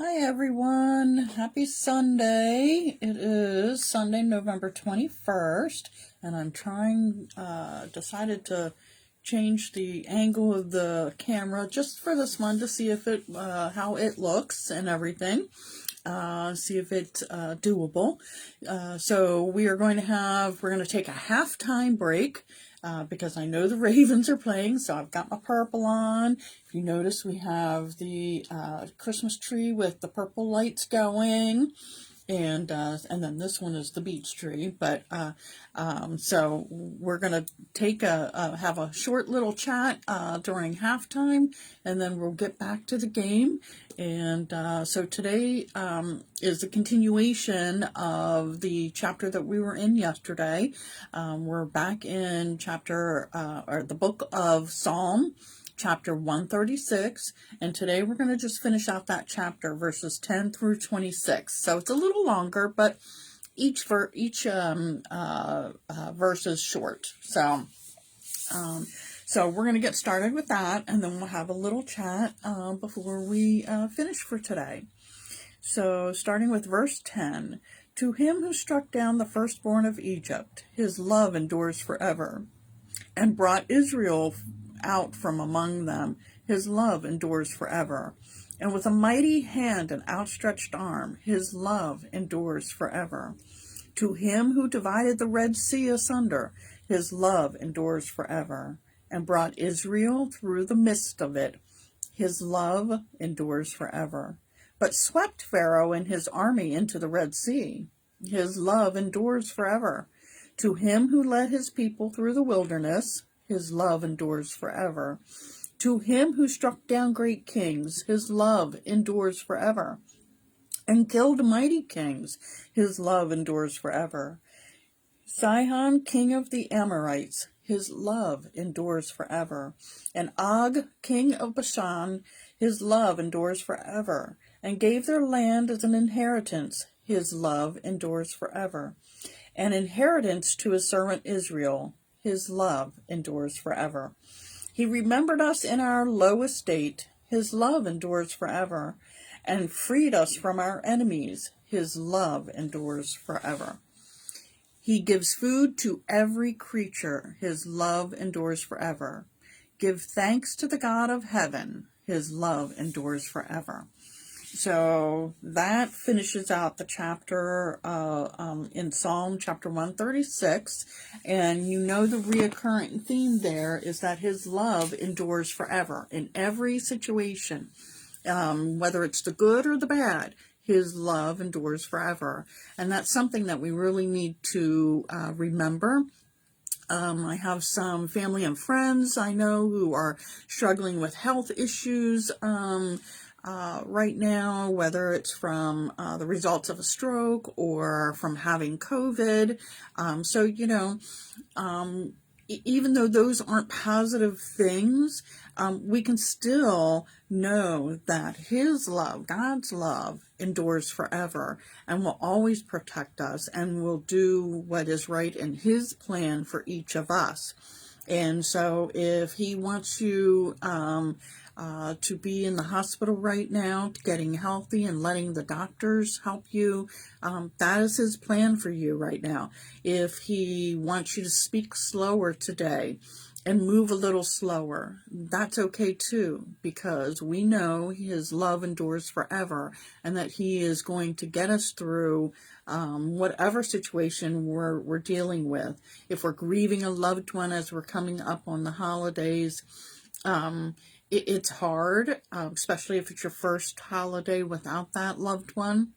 Hi everyone, happy Sunday. It is Sunday, November 21st, and I'm decided to change the angle of the camera just for this one to see if how it looks and everything. See if it's doable. So we're going to take a halftime break. Because I know the Ravens are playing, so I've got my purple on. If you notice, we have the Christmas tree with the purple lights going, and then this one is the beech tree. But so we're gonna have a short little chat during halftime, and then we'll get back to the game. And so today is a continuation of the chapter that we were in yesterday. We're back in the book of Psalm, chapter 136, and today we're going to just finish out that chapter, verses 10 through 26. So it's a little longer, but each verse is short. So we're going to get started with that, and then we'll have a little chat before we finish for today. So starting with verse 10, "To him who struck down the firstborn of Egypt, his love endures forever, and brought Israel out from among them, his love endures forever. And with a mighty hand and outstretched arm, his love endures forever. To him who divided the Red Sea asunder, his love endures forever, and brought Israel through the midst of it, his love endures forever. But swept Pharaoh and his army into the Red Sea, his love endures forever. To him who led his people through the wilderness, his love endures forever. To him who struck down great kings, his love endures forever, and killed mighty kings, his love endures forever. Sihon, king of the Amorites, his love endures forever. And Og, king of Bashan, his love endures forever, and gave their land as an inheritance, his love endures forever. An inheritance to his servant Israel, his love endures forever. He remembered us in our low estate, his love endures forever, and freed us from our enemies, his love endures forever. He gives food to every creature, his love endures forever. Give thanks to the God of heaven, his love endures forever." So that finishes out the chapter in Psalm chapter 136. And you know the reoccurring theme there is that his love endures forever in every situation, whether it's the good or the bad. His love endures forever. And that's something that we really need to remember. I have some family and friends I know who are struggling with health issues right now, whether it's from the results of a stroke or from having COVID. Even though those aren't positive things, we can still know that his love, God's love, endures forever and will always protect us and will do what is right in his plan for each of us. And so if he wants you to be in the hospital right now, getting healthy and letting the doctors help you, that is his plan for you right now. If he wants you to speak slower today and move a little slower, that's okay too, because we know his love endures forever and that he is going to get us through whatever situation we're dealing with. If we're grieving a loved one as we're coming up on the holidays, it's hard, especially if it's your first holiday without that loved one.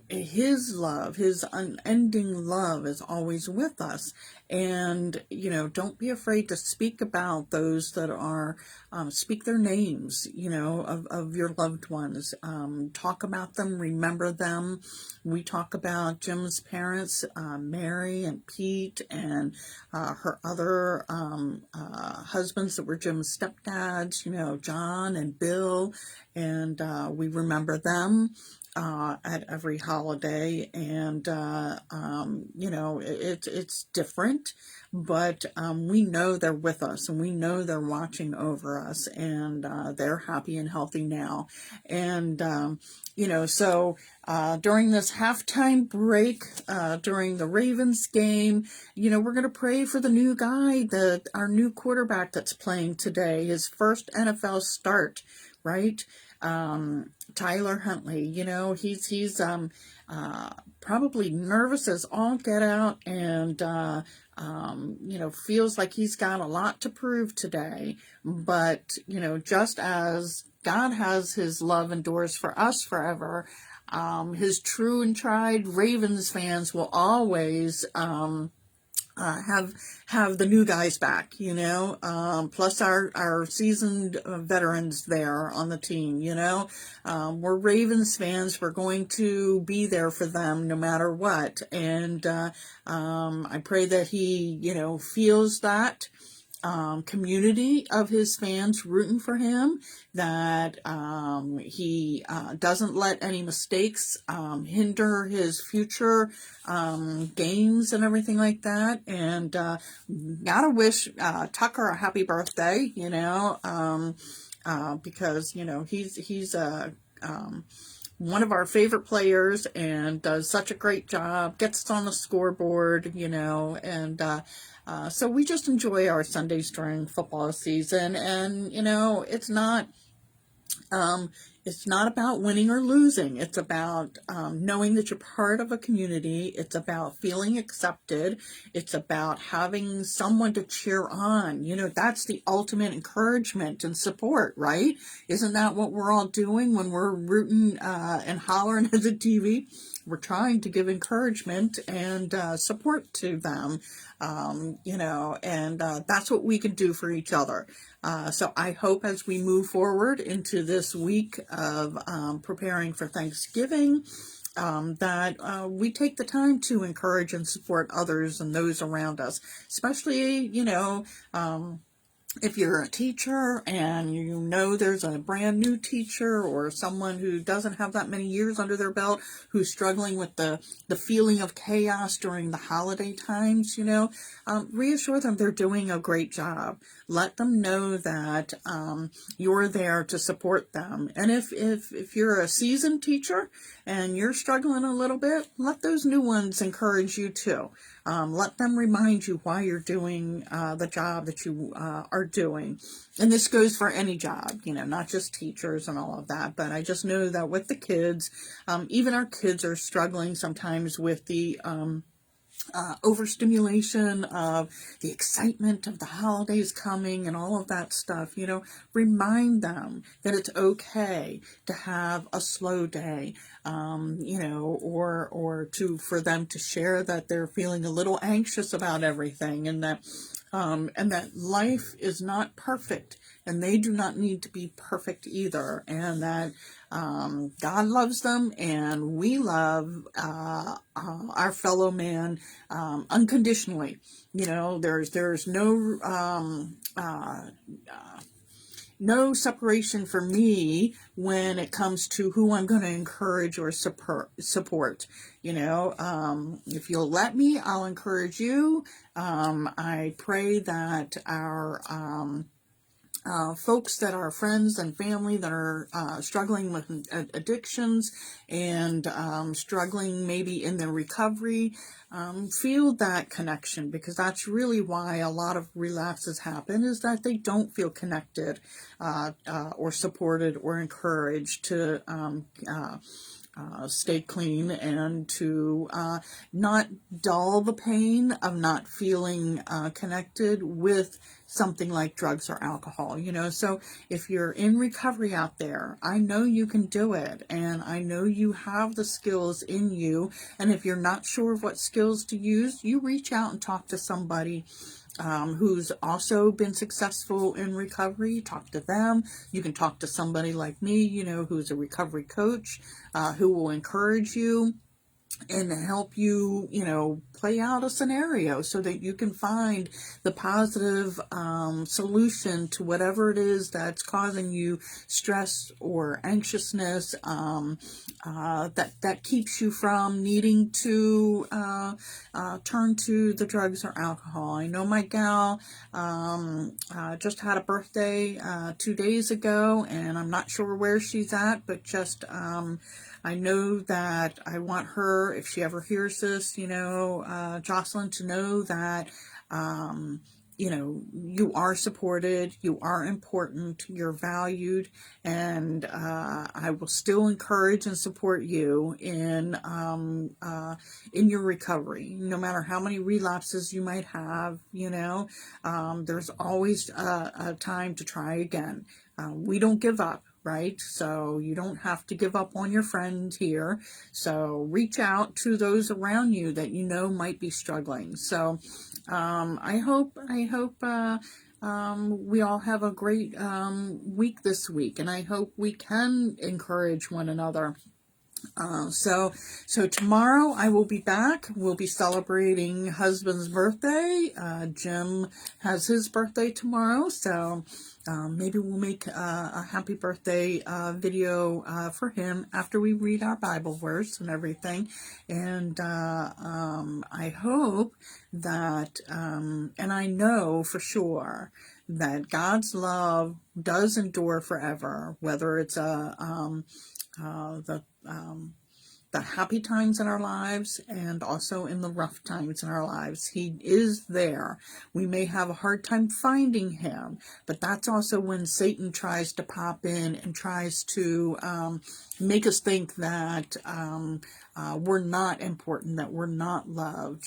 His love, his unending love is always with us. And, don't be afraid to speak about those that are, speak their names, of your loved ones. Talk about them, remember them. We talk about Jim's parents, Mary and Pete, and her other husbands that were Jim's stepdads, John and Bill, and we remember them. at every holiday, and it's different, but we know they're with us, and we know they're watching over us, and they're happy and healthy now. And so during this halftime break, during the Ravens game, we're going to pray for the new guy, our new quarterback that's playing today, his first NFL start, right? Tyler Huntley, he's probably nervous as all get out, and feels like he's got a lot to prove today. But just as God has his love endures for us forever, his true and tried Ravens fans will always have the new guys back, plus our seasoned veterans there on the team, we're Ravens fans. We're going to be there for them no matter what. And I pray that he, feels that community of his fans rooting for him, that he doesn't let any mistakes hinder his future games and everything like that. And gotta wish Tucker a happy birthday, because he's one of our favorite players and does such a great job, gets us on the scoreboard, and so we just enjoy our Sundays during football season. And, it's not about winning or losing. It's about knowing that you're part of a community. It's about feeling accepted. It's about having someone to cheer on. That's the ultimate encouragement and support, right? Isn't that what we're all doing when we're rooting and hollering at the TV? We're trying to give encouragement and support to them, and that's what we can do for each other. So I hope as we move forward into this week of preparing for Thanksgiving, that we take the time to encourage and support others and those around us, especially, if you're a teacher and there's a brand new teacher or someone who doesn't have that many years under their belt, who's struggling with the feeling of chaos during the holiday times, reassure them they're doing a great job. Let them know that you're there to support them. And if you're a seasoned teacher and you're struggling a little bit, let those new ones encourage you too. Let them remind you why you're doing the job that you are doing. And this goes for any job, not just teachers and all of that. But I just know that with the kids, even our kids are struggling sometimes with the overstimulation of the excitement of the holidays coming and all of that stuff. Remind them that it's okay to have a slow day, or for them to share that they're feeling a little anxious about everything, and that life is not perfect, and they do not need to be perfect either, and that God loves them, and we love our fellow man unconditionally. There's no separation for me when it comes to who I'm going to encourage or support. If you'll let me, I'll encourage you. I pray that our folks that are friends and family that are struggling with addictions and struggling maybe in their recovery feel that connection, because that's really why a lot of relapses happen, is that they don't feel connected or supported or encouraged to stay clean, and to not dull the pain of not feeling connected with something like drugs or alcohol. So if you're in recovery out there, I know you can do it, and I know you have the skills in you. And if you're not sure of what skills to use, you reach out and talk to somebody who's also been successful in recovery. Talk to them. You can talk to somebody like me, who's a recovery coach, who will encourage you and help you, play out a scenario so that you can find the positive solution to whatever it is that's causing you stress or anxiousness, that keeps you from needing to turn to the drugs or alcohol. I know my gal just had a birthday 2 days ago, and I'm not sure where she's at, but just I know that I want her, if she ever hears this, Jocelyn, to know that, you are supported, you are important, you're valued, and I will still encourage and support you in your recovery, no matter how many relapses you might have. There's always a time to try again. We don't give up. Right? So you don't have to give up on your friends here. So reach out to those around you that might be struggling. So I hope we all have a great week this week, and I hope we can encourage one another. So tomorrow I will be back. We'll be celebrating husband's birthday. Jim has his birthday tomorrow, so maybe we'll make a happy birthday video for him after we read our Bible verse and everything. And I hope that, and I know for sure that God's love does endure forever, whether it's the happy times in our lives and also in the rough times in our lives. He is there. We may have a hard time finding him, but that's also when Satan tries to pop in and tries to make us think that we're not important, that we're not loved,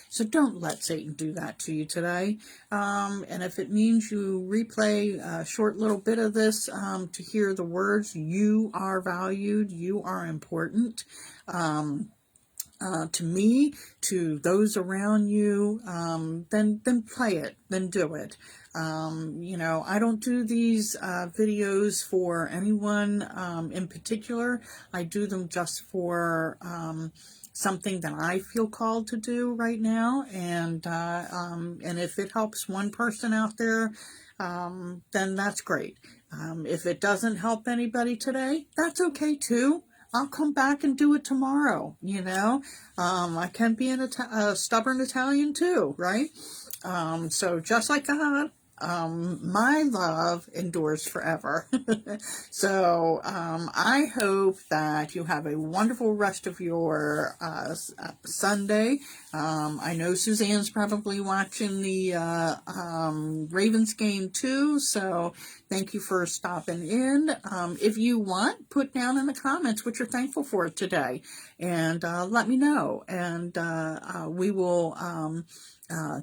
So don't let Satan do that to you today. And if it means you replay a short little bit of this to hear the words, you are valued, you are important, to me, to those around you, then play it, then do it. I don't do these videos for anyone in particular. I do them just for something that I feel called to do right now, and if it helps one person out there, then that's great. If it doesn't help anybody today, that's okay too. I'll come back and do it tomorrow, I can be a stubborn Italian too, right? So just like God, my love endures forever. So I hope that you have a wonderful rest of your Sunday. I know Suzanne's probably watching the Ravens game too, so thank you for stopping in. If you want, put down in the comments what you're thankful for today, and let me know, and we will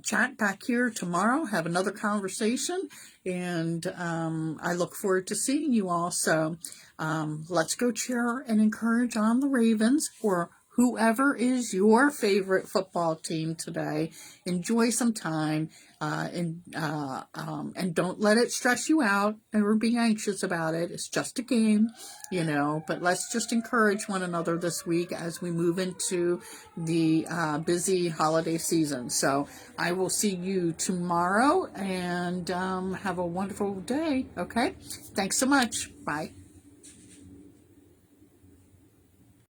chat back here tomorrow, have another conversation, and I look forward to seeing you all. So let's go cheer and encourage on the Ravens, or whoever is your favorite football team today. Enjoy some time, and don't let it stress you out or be anxious about it. It's just a game, but let's just encourage one another this week as we move into the busy holiday season. So I will see you tomorrow, and have a wonderful day. Okay, thanks so much. Bye.